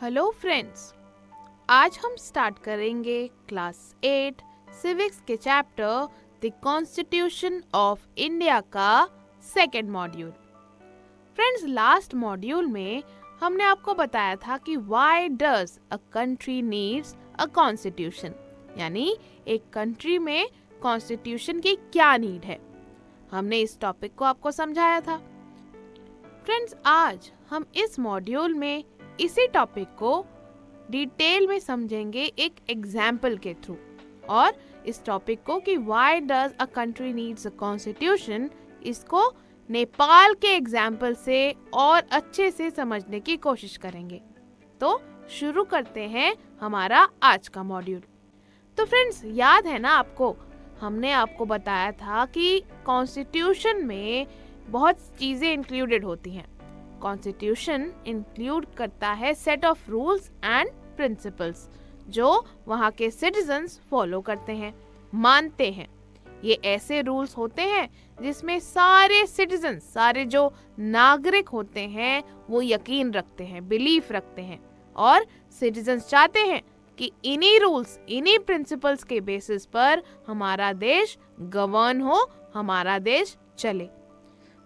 Hello friends, आज हम start करेंगे क्लास 8 सिविक्स के chapter the constitution of India का second module. Friends, last module में हमने आपको बताया था कि why does a country needs a constitution, यानी एक कंट्री में कॉन्स्टिट्यूशन की क्या नीड है। हमने इस टॉपिक को आपको समझाया था। फ्रेंड्स, आज हम इस मॉड्यूल में इसी टॉपिक को डिटेल में समझेंगे एक एग्जाम्पल के थ्रू, और इस टॉपिक को कि why does a country needs a constitution, इसको नेपाल के एग्जाम्पल से और अच्छे से समझने की कोशिश करेंगे। तो शुरू करते हैं हमारा आज का मॉड्यूल। तो फ्रेंड्स, याद है ना आपको, हमने आपको बताया था कि कॉन्स्टिट्यूशन में बहुत चीज़ें इंक्लूडेड होती हैं। कॉन्स्टिट्यूशन इंक्लूड करता है set of rules and principles जो वहाँ के सिटीजन्स फॉलो करते हैं, मानते हैं। ये ऐसे रूल्स होते हैं जिसमें सारे सिटीजन्स, सारे जो नागरिक होते हैं, वो यकीन रखते हैं, बिलीफ रखते हैं, और सिटीजन्स चाहते हैं कि इन्हीं रूल्स, इन्हीं प्रिंसिपल्स के बेसिस पर हमारा देश गवर्न हो, हमारा देश चले।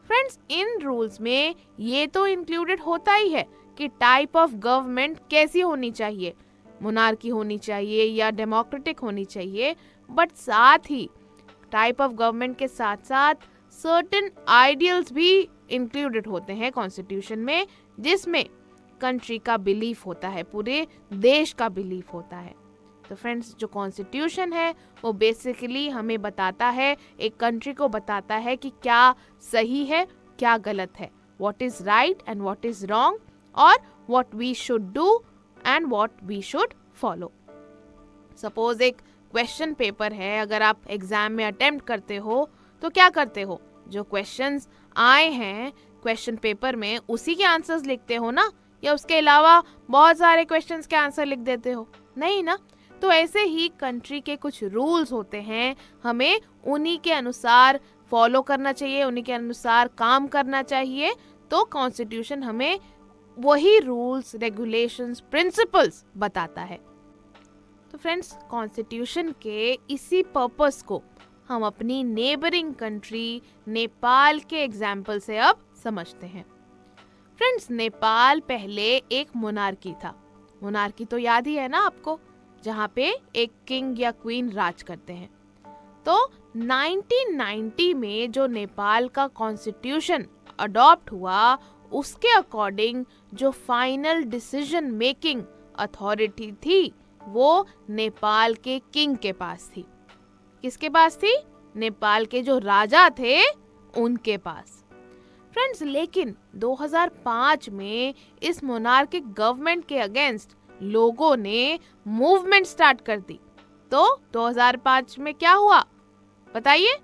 फ्रेंड्स, इन रूल्स में ये तो इंक्लूडेड होता ही है कि टाइप ऑफ गवर्नमेंट कैसी होनी चाहिए, मोनार्की होनी चाहिए या डेमोक्रेटिक होनी चाहिए, बट साथ ही टाइप ऑफ गवर्नमेंट के साथ साथ सर्टेन आइडियल्स भी इंक्लूडेड होते हैं कॉन्स्टिट्यूशन में, जिसमें कंट्री का बिलीफ होता है, पूरे देश का बिलीफ होता है। तो फ्रेंड्स, जो कॉन्स्टिट्यूशन है वो बेसिकली हमें बताता है, एक कंट्री को बताता है कि क्या सही है, क्या गलत है, what is right and what is wrong, और what we should do and what we should follow. Suppose एक क्वेश्चन पेपर है, अगर आप एग्जाम में अटेम्प्ट करते हो तो क्या करते हो, जो क्वेश्चंस आए हैं क्वेश्चन पेपर में उसी के आंसर्स लिखते हो ना, या उसके अलावा बहुत सारे क्वेश्चंस के आंसर लिख देते हो? नहीं ना। तो ऐसे ही कंट्री के कुछ रूल्स होते हैं, हमें उन्हीं के अनुसार फॉलो करना चाहिए, उन्हीं के अनुसार काम करना चाहिए। तो कॉन्स्टिट्यूशन हमें वही रूल्स, रेगुलेशंस, प्रिंसिपल्स बताता है। तो फ्रेंड्स, कॉन्स्टिट्यूशन के इसी पर्पस को हम अपनी नेबरिंग कंट्री नेपाल के एग्जाम्पल से अब समझते हैं। फ्रेंड्स, नेपाल पहले एक मोनार्की था। मोनार्की तो याद ही है ना आपको, जहाँ पे एक किंग या क्वीन राज करते हैं। तो 1990 में जो नेपाल का कॉन्स्टिट्यूशन अडॉप्ट हुआ, उसके अकॉर्डिंग जो फाइनल डिसीजन मेकिंग अथॉरिटी थी वो नेपाल के किंग के पास थी। किसके पास थी? नेपाल के जो राजा थे उनके पास। फ्रेंड्स, लेकिन 2005 में इस मोनार्किक गवर्नमेंट के अगेंस्ट लोगों ने मूवमेंट स्टार्ट कर दी। तो 2005 में क्या हुआ बताइए?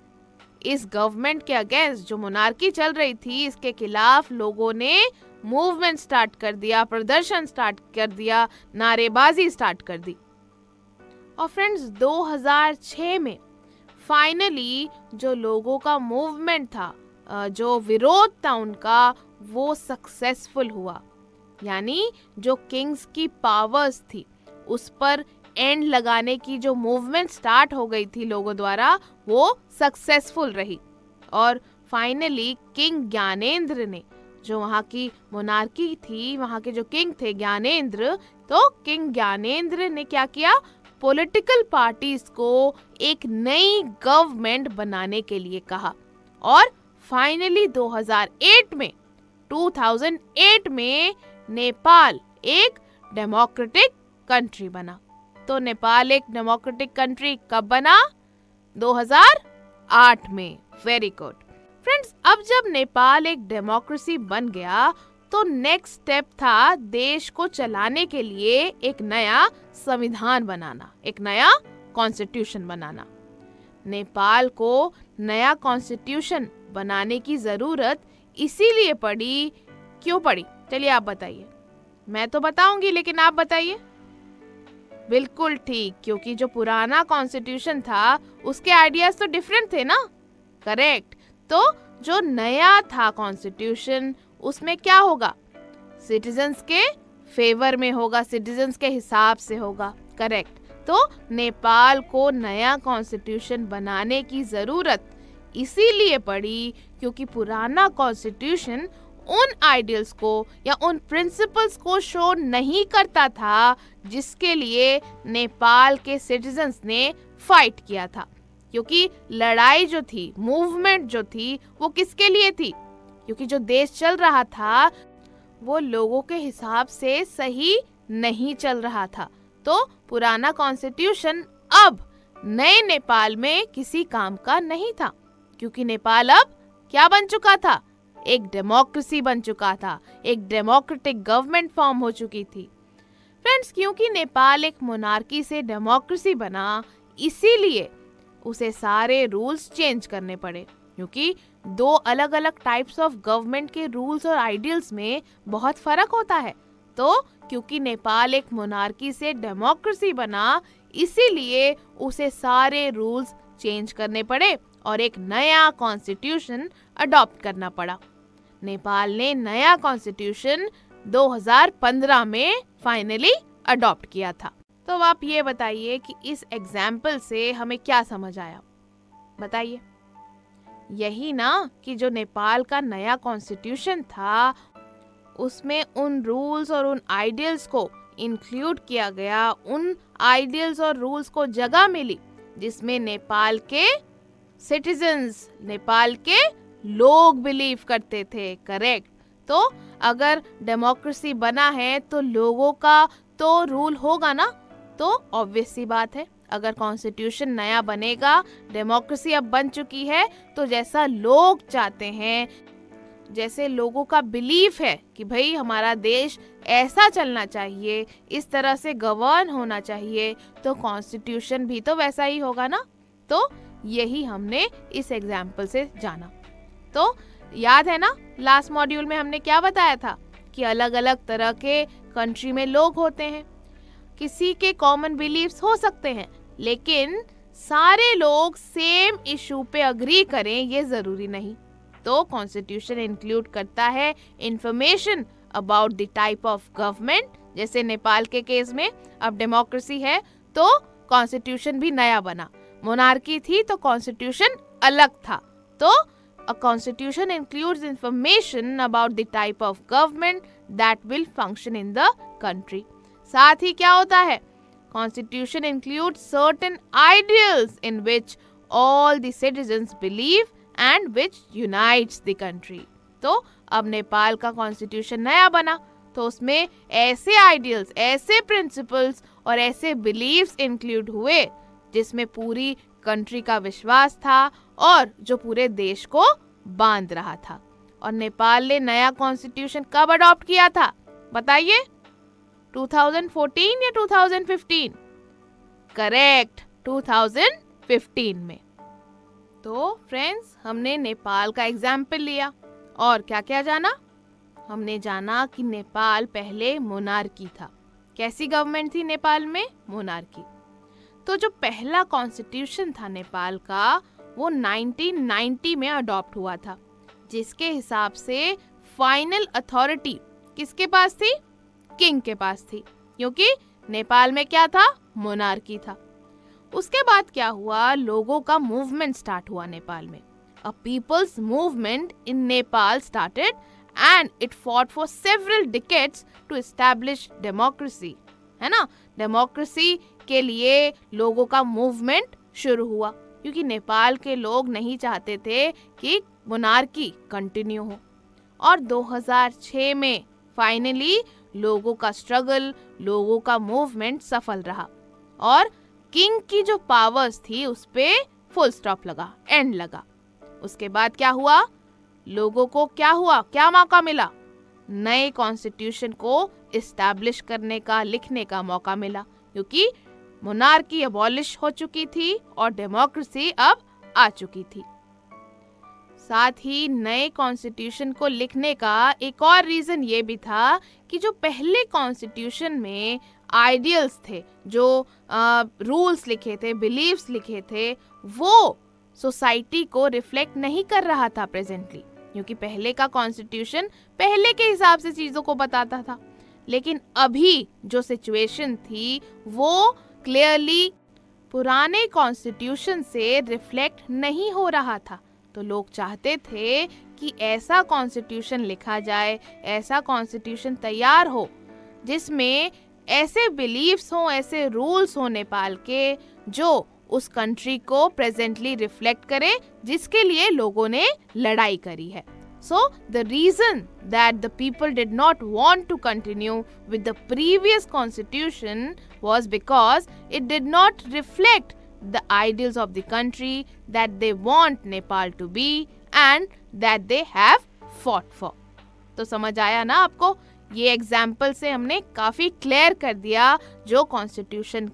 इस गवर्नमेंट के अगेंस्ट जो मोनार्की चल रही थी, इसके खिलाफ लोगों ने मूवमेंट स्टार्ट कर दिया, प्रदर्शन स्टार्ट कर दिया, नारेबाजी स्टार्ट कर दी। और फ्रेंड्स, 2006 में फाइनली जो लोगों का मूवमेंट था, जो विरोध था उनका, वो सक्सेसफुल हुआ। यानी जो किंग्स की पावर्स थी उस पर एंड लगाने की जो मूवमेंट स्टार्ट हो गई थी लोगों द्वारा, वो सक्सेसफुल रही। और फाइनली किंग ज्ञानेंद्र ने, जो वहाँ की मोनार्की थी, वहाँ के जो किंग थे ज्ञानेंद्र, तो किंग ज्ञानेंद्र ने क्या किया, पॉलिटिकल पार्टीज को एक नई गवर्नमेंट बनाने के लिए कहा। और फाइनली 2008 में नेपाल एक डेमोक्रेटिक कंट्री बना। तो नेपाल एक डेमोक्रेटिक कंट्री कब बना? 2008 में। वेरी गुड फ्रेंड्स, अब जब नेपाल एक डेमोक्रेसी बन गया तो नेक्स्ट स्टेप था देश को चलाने के लिए एक नया संविधान बनाना, एक नया कॉन्स्टिट्यूशन बनाना। नेपाल को नया कॉन्स्टिट्यूशन बनाने की जरूरत इसीलिए पड़ी। क्यों पड़ी? चलिए आप बताइए। मैं तो बताऊंगी, लेकिन आप बताइए। बिल्कुल ठीक, क्योंकि जो पुराना कॉन्स्टिट्यूशन था उसके आइडियाज तो डिफरेंट थे ना। करेक्ट। तो जो नया था कॉन्स्टिट्यूशन, उसमें क्या होगा? सिटीजन्स के फेवर में होगा, सिटीजन्स के हिसाब से होगा। करेक्ट। तो नेपाल को नया कॉन्स्टिट्यूशन बनाने की ज़रूरत इसीलिए पड़ी क्योंकि पुराना कॉन्स्टिट्यूशन उन आइडियल्स को या उन प्रिंसिपल्स को शो नहीं करता था जिसके लिए नेपाल के सिटीजन्स ने फाइट किया था। क्योंकि लड़ाई जो थी, मूवमेंट जो थी, वो किसके लिए थी? क्योंकि जो देश चल रहा था वो लोगों के हिसाब से सही नहीं चल रहा था। तो पुराना कॉन्स्टिट्यूशन अब नए नेपाल में किसी काम का नहीं था, क्योंकि नेपाल अब क्या बन चुका था? एक डेमोक्रेसी बन चुका था, एक डेमोक्रेटिक गवर्नमेंट फॉर्म हो चुकी थी। फ्रेंड्स, क्योंकि नेपाल एक मोनार्की से डेमोक्रेसी बना, इसीलिए उसे सारे रूल्स चेंज करने पड़े, क्योंकि दो अलग अलग टाइप्स ऑफ गवर्नमेंट के रूल्स और आइडियल्स में बहुत फर्क होता है। तो क्योंकि नेपाल एक मोनार्की से डेमोक्रेसी बना, इसीलिए उसे सारे रूल्स चेंज करने पड़े और एक नया कॉन्स्टिट्यूशन अडॉप्ट करना पड़ा। नेपाल ने नया कॉन्स्टिट्यूशन 2015 में फाइनली अडॉप्ट किया था। तो अब आप ये बताइए कि इस एग्जाम्पल से हमें क्या समझ आया? बताइए। यही ना कि जो नेपाल का नया कॉन्स्टिट्यूशन था उसमें उन रूल्स और उन आइडियल्स को इंक्लूड किया गया, उन आइडियल्स और रूल्स को जगह मिली जिसमें नेपाल के सिटीजन्स, नेपाल के लोग बिलीव करते थे। करेक्ट। तो अगर डेमोक्रेसी बना है तो लोगों का तो रूल होगा ना। तो ऑब्वियस सी बात है, अगर कॉन्स्टिट्यूशन नया बनेगा, डेमोक्रेसी अब बन चुकी है, तो जैसा लोग चाहते हैं, जैसे लोगों का बिलीफ है कि भाई हमारा देश ऐसा चलना चाहिए, इस तरह से गवर्न होना चाहिए, तो कॉन्स्टिट्यूशन भी तो वैसा ही होगा ना। तो यही हमने इस एग्जाम्पल से जाना। तो याद है ना, लास्ट मॉड्यूल में हमने क्या बताया था कि अलग अलग तरह के कंट्री में लोग होते हैं, किसी के कॉमन बिलीफ्स हो सकते हैं, लेकिन सारे लोग सेम इशू पे अग्री करें ये जरूरी नहीं। तो कॉन्स्टिट्यूशन इंक्लूड करता है information about the type of government. जैसे नेपाल के केस में अब डेमोक्रेसी है तो कॉन्स्टिट्यूशन भी नया बना, मोनार्की थी तो कॉन्स्टिट्यूशन अलग था। तो a constitution includes information about the type of government that will function in the country. साथ ही क्या होता है? Constitution includes certain ideals in which all the citizens believe and which unites the country. तो अब नेपाल का कॉन्स्टिट्यूशन नया बना तो उसमें ऐसे आइडियल्स, ऐसे प्रिंसिपल्स और ऐसे बिलीव्स इंक्लूड हुए जिसमें पूरी कंट्री का विश्वास था और जो पूरे देश को बांध रहा था। और नेपाल ने नया कॉन्स्टिट्यूशन कब अडॉप्ट किया था? बताइए। 2014 या 2015? करेक्ट, 2015 में। तो फ्रेंड्स, हमने नेपाल का एग्जाम्पल लिया और क्या क्या जाना? हमने जाना कि नेपाल पहले मोनार्की था। कैसी गवर्नमेंट थी नेपाल में? मोनार्की। तो जो पहला कॉन्स्टिट्यूशन था नेपाल का वो 1990 में अडॉप्ट हुआ था, जिसके हिसाब से फाइनल अथॉरिटी किसके पास थी? किंग के पास थी, क्योंकि नेपाल में क्या था? मोनार्की था। उसके बाद क्या हुआ? लोगों का मूवमेंट स्टार्ट हुआ नेपाल में। A people's movement in Nepal started and it fought for several decades to establish democracy. है ना, डेमोक्रेसी के लिए लोगों का मूवमेंट शुरू हुआ, क्योंकि नेपाल के लोग नहीं चाहते थे कि मोनार्की कंटिन्यू हो। और 2006 में फाइनली लोगों का स्ट्रगल, लोगों का मूवमेंट सफल रहा और किंग की जो पावर्स थी उस पे फुल स्टॉप लगा, एंड लगा। उसके बाद क्या हुआ? लोगों को क्या हुआ? क्या मौका मिला? नए कॉन्स्टिट्यूशन को इस्टेब्लिश करने का, लिखने का मौका मिला, क्योंकि मोनार्की अबॉलिश हो चुकी थी और डेमोक्रेसी अब आ चुकी थी। साथ ही नए कॉन्स्टिट्यूशन को लिखने का एक और रीजन ये भी था कि जो पहले कॉन्स्टिट्यूशन में आइडियल्स थे, जो रूल्स लिखे थे, बिलीव्स लिखे थे, वो सोसाइटी को रिफ्लेक्ट नहीं कर रहा था प्रेजेंटली, क्योंकि पहले का कॉन्स्टिट्यूशन पहले के हिसाब से चीज़ों को बताता था। लेकिन अभी जो सिचुएशन थी वो क्लियरली पुराने कॉन्स्टिट्यूशन से रिफ्लेक्ट नहीं हो रहा था। तो लोग चाहते थे कि ऐसा कॉन्स्टिट्यूशन लिखा जाए, ऐसा कॉन्स्टिट्यूशन तैयार हो जिसमें ऐसे बिलीव्स हों, ऐसे रूल्स हों नेपाल के जो उस कंट्री को प्रेजेंटली रिफ्लेक्ट करे जिसके लिए लोगों ने लड़ाई करी है। So the reason that the people did not want to continue with the previous constitution was because it did not reflect the ideals of the country that they want Nepal to be and that they have fought for. तो समझ आया ना आपको? ये example से हमने काफी clear कर दिया जो कॉन्स्टिट्यूशन